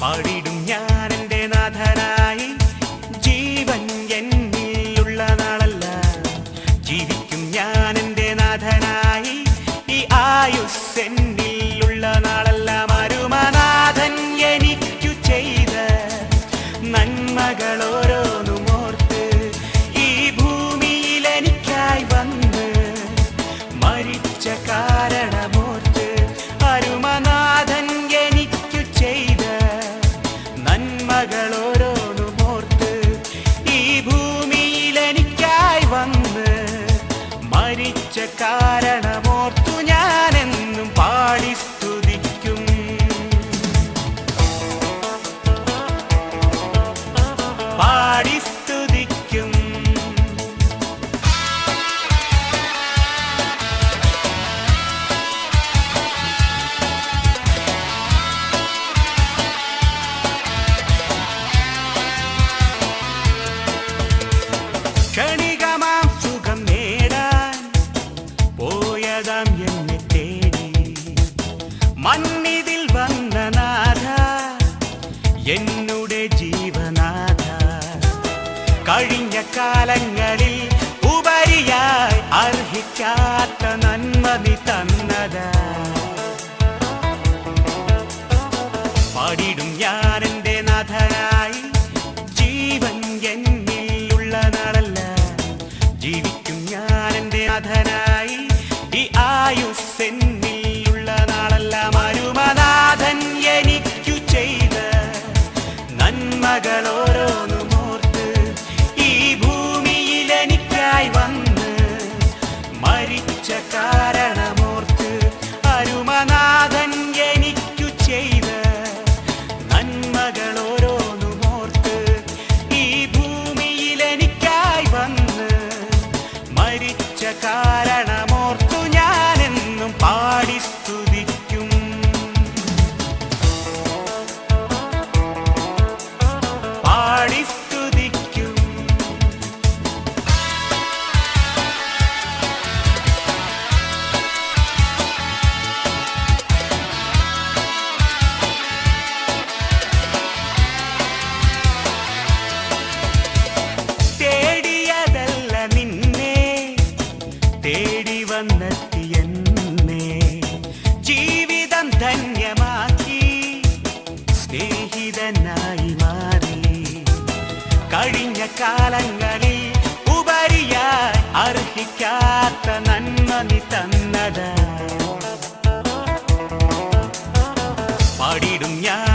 പാടിടും ഞാൻ എൻ്റെ നാഥനായി. ജീവൻ എന്നിലുള്ള നാളല്ല, ജീവിക്കും ഞാൻ എൻ്റെ നാഥനായി. ഈ ആയുസ് എന്നിലുള്ള നാളല്ല, മരുമനാഥൻ എനിക്കു ചെയ്ത നന്മകൾ ഓരോന്നും ഓർത്ത് ഈ ഭൂമിയിൽ എനിക്കായി വന്ന് മരിച്ച കാരണമോർത്ത്. അരുമനാഥൻ എനിക്കു ചെയ്ത നന്മകൾ ഓരോന്നും ഓർത്ത് ഈ ഭൂമിയിൽ എനിക്കായി വന്ന് മരിച്ച കാരണമോർത്തു ഞാനെന്നും പാടി സ്തുതിക്കും. പാടി സ്തുതിക്കും. ക്ഷണികമാം സുഖം നേടാൻ പോയതാം എന്നെ തേടി മണ്ണിതിൽ വന്ന നാഥ, എന്നുടെ ജീവനാഥ. കഴിഞ്ഞ കാലങ്ങളിൽ ഉപരിയായി അർഹിക്കാത്ത നന്മ നീ തന്നതാ. പാടിടും ഞാൻ എൻ്റെ നാഥനായി. ജീവൻ എന്നിലുള്ള നാളല്ല, ജീവിക്കും ഞാൻ എൻ്റെ നാഥനായി. ഈ ആയുസ് എന്നിലുള്ള നാളല്ല, മരുമനാഥൻ എനിക്കു ചെയ്ത നന്മകൾ ഓരോന്നും ഓർത്ത് ഈ ഭൂമിയിൽ എനിക്കായി വന്ന് മരിച്ച കാരണമോർത്ത്. അരുമനാഥൻ എനിക്കു ചെയ്ത നന്മകൾ ഓരോന്നും ഓർത്ത് ഈ ഭൂമിയിൽ എനിക്കായി വന്ന് മരിച്ച കാരണമോർത്തു ഞാനെന്നും പാടി സ്തുതിക്കും. പാടി സ്തുതിക്കും. തേടിയതല്ല നിന്നെ, തേടി വന്നെത്തിയെന്നെ ജീവിതം ധന്യമാക്കി സ്നേഹിതനായി മാറി. കഴിഞ്ഞ കാലങ്ങളിൽ ഉപരിയായി അർഹിക്കാത്ത നന്മ നീ തന്നതാ. പാടിടും ഞാൻ